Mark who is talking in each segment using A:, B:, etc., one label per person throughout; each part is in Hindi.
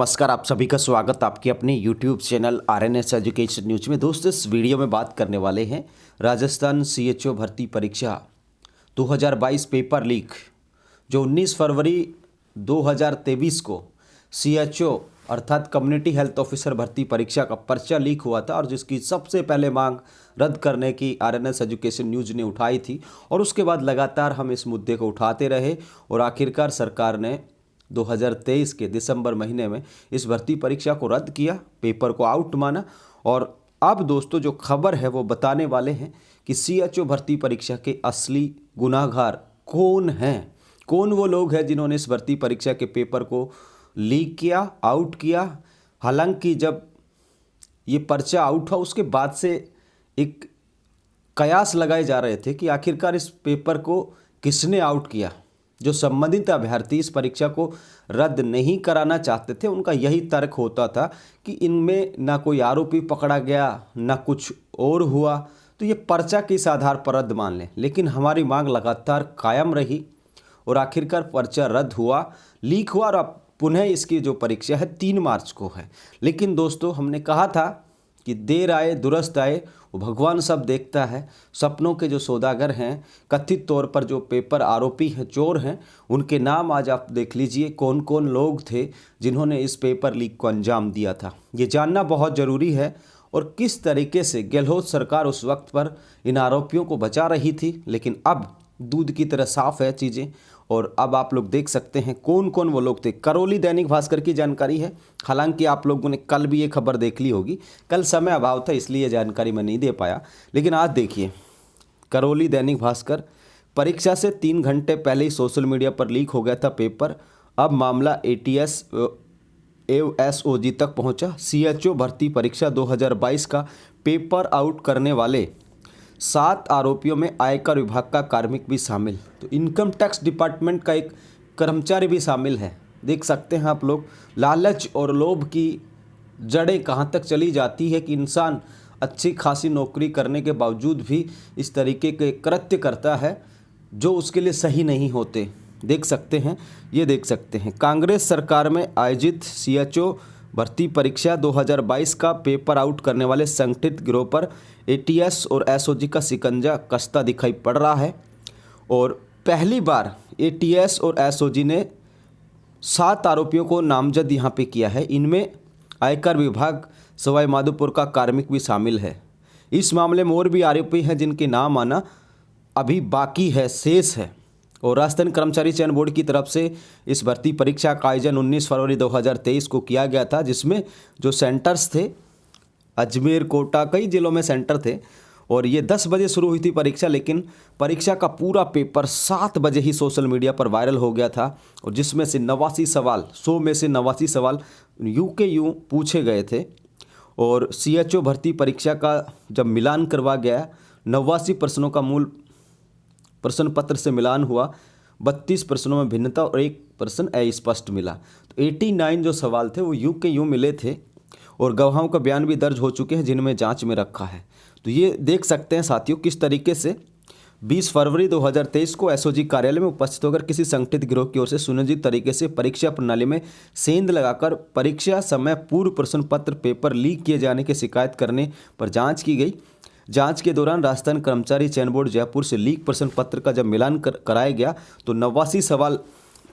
A: नमस्कार, आप सभी का स्वागत आपके अपने YouTube channel RNS education news में। दोस्तों, इस वीडियो में बात करने वाले हैं राजस्थान CHO भर्ती परीक्षा 2022 पेपर लीक। जो 19 फरवरी 2023 को CHO अर्थात कम्युनिटी हेल्थ ऑफिसर भर्ती परीक्षा का पर्चा लीक हुआ था और जिसकी सबसे पहले मांग रद्द करने की RNS एजुकेशन न्यूज ने उठाई थी और उसके बाद लगातार हम इस मुद्दे को उठाते रहे और आखिरकार सरकार ने 2023 के दिसंबर महीने में इस भर्ती परीक्षा को रद्द किया, पेपर को आउट माना। और अब दोस्तों जो खबर है वो बताने वाले हैं कि CHO भर्ती परीक्षा के असली गुनाहगार कौन हैं, कौन वो लोग हैं जिन्होंने इस भर्ती परीक्षा के पेपर को लीक किया, आउट किया। हालांकि जब ये पर्चा आउट हुआ उसके बाद से एक कयास लगाए जा रहे थे कि आखिरकार इस पेपर को किसने आउट किया। जो संबंधित अभ्यर्थी इस परीक्षा को रद्द नहीं कराना चाहते थे उनका यही तर्क होता था कि इनमें ना कोई आरोपी पकड़ा गया ना कुछ और हुआ, तो ये पर्चा किस आधार पर रद्द मान लें। लेकिन हमारी मांग लगातार कायम रही और आखिरकार पर्चा रद्द हुआ, लीक हुआ और अब पुनः इसकी जो परीक्षा है 3 मार्च को है। लेकिन दोस्तों हमने कहा था कि देर आए दुरुस्त आए, वो भगवान सब देखता है। सपनों के जो सौदागर हैं, कथित तौर पर जो पेपर आरोपी हैं, चोर हैं, उनके नाम आज आप देख लीजिए कौन कौन लोग थे जिन्होंने इस पेपर लीक को अंजाम दिया था। ये जानना बहुत ज़रूरी है और किस तरीके से गहलोत सरकार उस वक्त पर इन आरोपियों को बचा रही थी। लेकिन अब दूध की तरह साफ है चीज़ें और अब आप लोग देख सकते हैं कौन कौन वो लोग थे। करौली दैनिक भास्कर की जानकारी है। हालांकि आप लोगों ने कल भी ये खबर देख ली होगी, कल समय अभाव था इसलिए जानकारी मैं नहीं दे पाया। लेकिन आज देखिए, करौली दैनिक भास्कर, परीक्षा से 3 घंटे पहले ही सोशल मीडिया पर लीक हो गया था पेपर। अब मामला ATS SOG तक पहुंचा। CHO भर्ती परीक्षा 2022 का पेपर आउट करने वाले 7 आरोपियों में आयकर विभाग का कार्मिक भी शामिल, तो इनकम टैक्स डिपार्टमेंट का एक कर्मचारी भी शामिल है। देख सकते हैं आप लोग, लालच और लोभ की जड़ें कहाँ तक चली जाती है कि इंसान अच्छी खासी नौकरी करने के बावजूद भी इस तरीके के कृत्य करता है जो उसके लिए सही नहीं होते। देख सकते हैं, ये देख सकते हैं कांग्रेस सरकार में आयोजित CHO भर्ती परीक्षा 2022 का पेपर आउट करने वाले संगठित गिरोह पर ATS और SOG का शिकंजा कसता दिखाई पड़ रहा है। और पहली बार ATS और SOG ने 7 आरोपियों को नामजद यहाँ पे किया है। इनमें आयकर विभाग सवाई माधोपुर का कार्मिक भी शामिल है। इस मामले में और भी आरोपी हैं जिनके नाम आना अभी बाकी है, शेष है। और राजस्थान कर्मचारी चयन बोर्ड की तरफ से इस भर्ती परीक्षा का आयोजन 19 फरवरी 2023 को किया गया था, जिसमें जो सेंटर्स थे अजमेर, कोटा, कई जिलों में सेंटर थे और ये 10 बजे शुरू हुई थी परीक्षा। लेकिन परीक्षा का पूरा पेपर 7 बजे ही सोशल मीडिया पर वायरल हो गया था और जिसमें से 89 सवाल, 100 में से 89 सवाल यूं के यूं पूछे गए थे। और CHO भर्ती परीक्षा का जब मिलान करवा गया, 89 प्रश्नों का मूल प्रश्न पत्र से मिलान हुआ, 32 प्रश्नों में भिन्नता और 1 प्रश्न अस्पष्ट मिला। तो 89 जो सवाल थे वो यूं के यूं मिले थे और गवाहों का बयान भी दर्ज हो चुके हैं जिनमें जांच में रखा है। तो ये देख सकते हैं साथियों किस तरीके से 20 फरवरी 2023 को SOG कार्यालय में उपस्थित होकर किसी संगठित गिरोह की ओर से सुनियोजित तरीके से परीक्षा प्रणाली में सेंध लगाकर परीक्षा समय पूर्व प्रश्न पत्र पेपर लीक किए जाने की शिकायत करने पर जाँच की गई। जांच के दौरान राजस्थान कर्मचारी चयन बोर्ड जयपुर से लीक प्रश्न पत्र का जब मिलान कराया गया तो 89 सवाल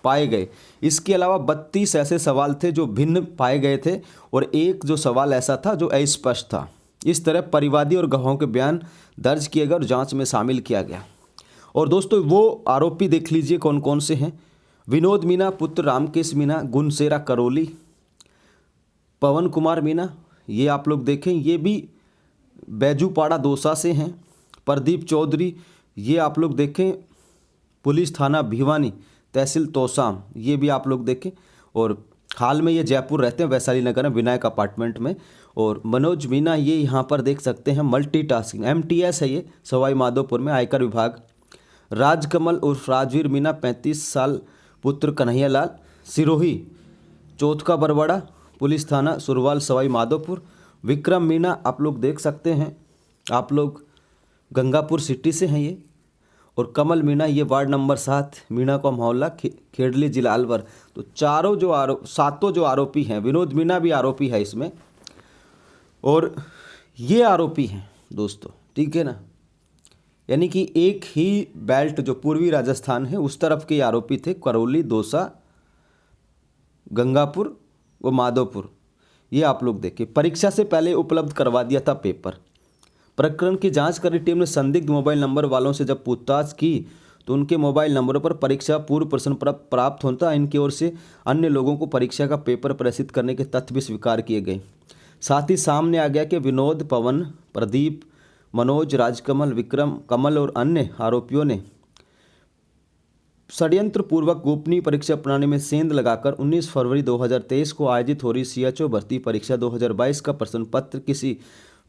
A: पाए गए। इसके अलावा 32 ऐसे सवाल थे जो भिन्न पाए गए थे और 1 जो सवाल ऐसा था जो अस्पष्ट था। इस तरह परिवादी और गवाहों के बयान दर्ज किए गए और जांच में शामिल किया गया। और दोस्तों वो आरोपी देख लीजिए कौन कौन से हैं। विनोद मीणा पुत्र रामकेश मीणा, गुनसेरा करौली। पवन कुमार मीणा, ये आप लोग देखें, ये भी बैजूपाड़ा दौसा से हैं। प्रदीप चौधरी, ये आप लोग देखें, पुलिस थाना भिवानी, तहसील तोसाम, ये भी आप लोग देखें। और हाल में ये जयपुर रहते हैं, वैशाली नगर में विनायक अपार्टमेंट में। और मनोज मीणा, ये यहाँ पर देख सकते हैं मल्टीटास्किंग, MTS है ये, सवाई माधोपुर में आयकर विभाग। राजकमल उर्फ राजवीर मीणा 35 साल, पुत्र कन्हैया लाल, सिरोही, चौथका बरवाड़ा, पुलिस थाना सुरवाल सवाई माधोपुर। विक्रम मीणा आप लोग देख सकते हैं, आप लोग गंगापुर सिटी से हैं ये। और कमल मीणा, ये वार्ड नंबर 7, मीणा का मोहल्ला, खेड़ली, जिला अलवर। तो सातों जो आरोपी हैं, विनोद मीणा भी आरोपी है इसमें, और ये आरोपी हैं दोस्तों, ठीक है ना। यानी कि एक ही बेल्ट जो पूर्वी राजस्थान है उस तरफ के आरोपी थे, करौली, दौसा, गंगापुर व माधोपुर। ये आप लोग देखिए, परीक्षा से पहले उपलब्ध करवा दिया था पेपर। प्रकरण की जांच कर रही टीम ने संदिग्ध मोबाइल नंबर वालों से जब पूछताछ की तो उनके मोबाइल नंबरों पर परीक्षा पूर्व प्रश्न प्राप्त होता, इनकी ओर से अन्य लोगों को परीक्षा का पेपर प्रेषित करने के तथ्य भी स्वीकार किए गए। साथ ही सामने आ गया कि विनोद, पवन, प्रदीप, मनोज, राजकमल, विक्रम, कमल और अन्य आरोपियों ने षड्यंत्र पूर्वक गोपनीय परीक्षा प्रणाली में सेंध लगाकर 19 फरवरी 2023 को आयोजित हो रही सीएचओ भर्ती परीक्षा 2022 का प्रश्न पत्र किसी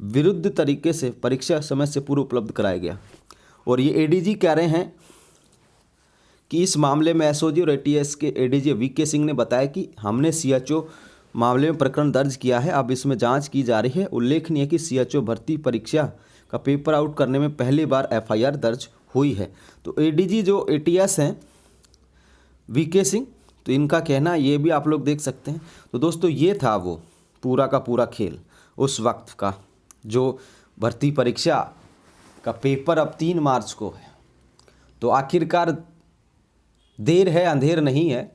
A: विरुद्ध तरीके से परीक्षा समय से पूर्व उपलब्ध कराया गया। और ये एडीजी कह रहे हैं कि इस मामले में एसओजी और एटीएस के एडीजी वीके सिंह ने बताया कि हमने सीएचओ मामले में प्रकरण दर्ज किया है, अब इसमें जांच की जा रही है। उल्लेखनीय है कि सीएचओ भर्ती परीक्षा का पेपर आउट करने में पहली बार एफआईआर दर्ज हुई है। तो एडीजी जो एटीएस हैं, वीके सिंह, तो इनका कहना ये भी आप लोग देख सकते हैं। तो दोस्तों ये था वो पूरा का पूरा खेल उस वक्त का, जो भर्ती परीक्षा का पेपर अब 3 मार्च को है। तो आखिरकार देर है अंधेर नहीं है,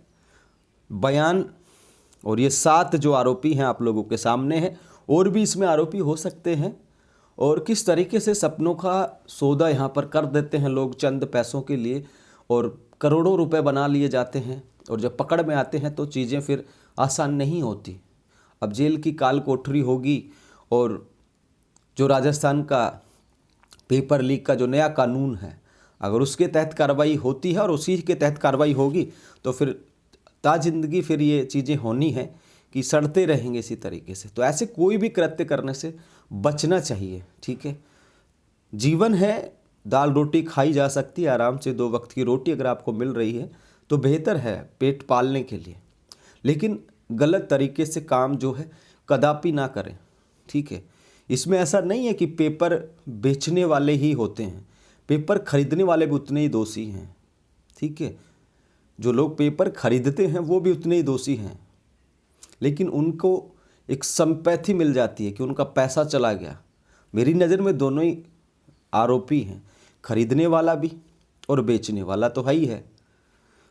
A: बयान और ये 7 जो आरोपी हैं आप लोगों के सामने हैं, और भी इसमें आरोपी हो सकते हैं। और किस तरीके से सपनों का सौदा यहाँ पर कर देते हैं लोग चंद पैसों के लिए, और करोड़ों रुपए बना लिए जाते हैं, और जब पकड़ में आते हैं तो चीज़ें फिर आसान नहीं होती। अब जेल की काल कोठरी होगी, और जो राजस्थान का पेपर लीक का जो नया कानून है, अगर उसके तहत कार्रवाई होती है और उसी के तहत कार्रवाई होगी तो फिर ताजिंदगी फिर ये चीज़ें होनी है कि सड़ते रहेंगे इसी तरीके से। तो ऐसे कोई भी कृत्य करने से बचना चाहिए, ठीक है। जीवन है, दाल रोटी खाई जा सकती है आराम से, 2 वक्त की रोटी अगर आपको मिल रही है तो बेहतर है पेट पालने के लिए, लेकिन गलत तरीके से काम जो है कदापि ना करें, ठीक है। इसमें ऐसा नहीं है कि पेपर बेचने वाले ही होते हैं, पेपर खरीदने वाले भी उतने ही दोषी हैं, ठीक है। जो लोग पेपर खरीदते हैं वो भी उतने ही दोषी हैं, लेकिन उनको एक संपत्ति मिल जाती है कि उनका पैसा चला गया। मेरी नज़र में दोनों ही आरोपी हैं, खरीदने वाला भी और बेचने वाला तो है ही है।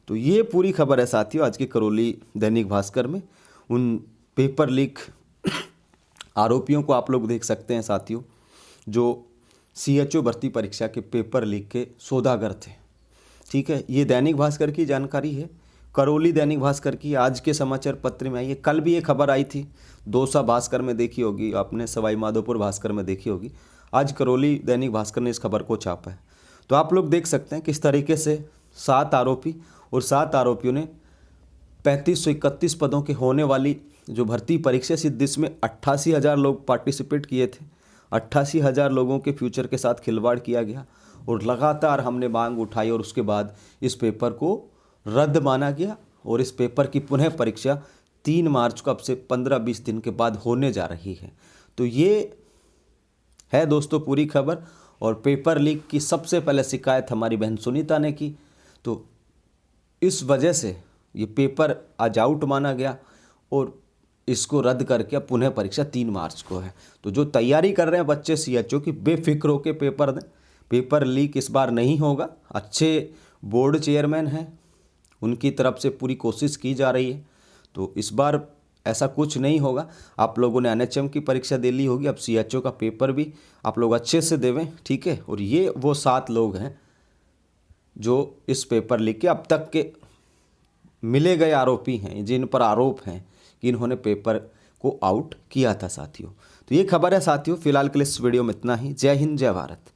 A: तो ये पूरी खबर है साथियों आज के करौली दैनिक भास्कर में। उन पेपर लीक आरोपियों को आप लोग देख सकते हैं साथियों, जो सीएचओ भर्ती परीक्षा के पेपर लीक के सौदागर थे, ठीक है। ये दैनिक भास्कर की जानकारी है, करौली दैनिक भास्कर की आज के समाचार पत्र में आई है। कल भी ये खबर आई थी, दौसा भास्कर में देखी होगी आपने, सवाई माधोपुर भास्कर में देखी होगी। आज करौली दैनिक भास्कर ने इस खबर को छापा है। तो आप लोग देख सकते हैं किस तरीके से 7 आरोपी और 7 आरोपियों ने 3531 पदों के होने वाली जो भर्ती परीक्षा थी, जिसमें 88,000 लोग पार्टिसिपेट किए थे। 88,000 लोगों के फ्यूचर के साथ खिलवाड़ किया गया, और लगातार हमने मांग उठाई, और उसके बाद इस पेपर को रद्द माना गया, और इस पेपर की पुनः परीक्षा 3 मार्च को अब से 15-20 दिन के बाद होने जा रही है। तो ये है दोस्तों पूरी खबर। और पेपर लीक की सबसे पहले शिकायत हमारी बहन सुनीता ने की, तो इस वजह से ये पेपर आज आउट माना गया, और इसको रद्द करके अब पुनः परीक्षा 3 मार्च को है। तो जो तैयारी कर रहे हैं बच्चे सीएचओ की, बेफिक्र होकर पेपर दें, पेपर लीक इस बार नहीं होगा। अच्छे बोर्ड चेयरमैन हैं, उनकी तरफ से पूरी कोशिश की जा रही है, तो इस बार ऐसा कुछ नहीं होगा। आप लोगों ने एनएचएम की परीक्षा दे ली होगी, अब सीएचओ का पेपर भी आप लोग अच्छे से देवें, ठीक है। और ये वो 7 लोग हैं जो इस पेपर लीक के अब तक के मिले गए आरोपी हैं, जिन पर आरोप हैं कि इन्होंने पेपर को आउट किया था साथियों। तो ये खबर है साथियों। फिलहाल के लिए इस वीडियो में इतना ही। जय हिंद, जय भारत।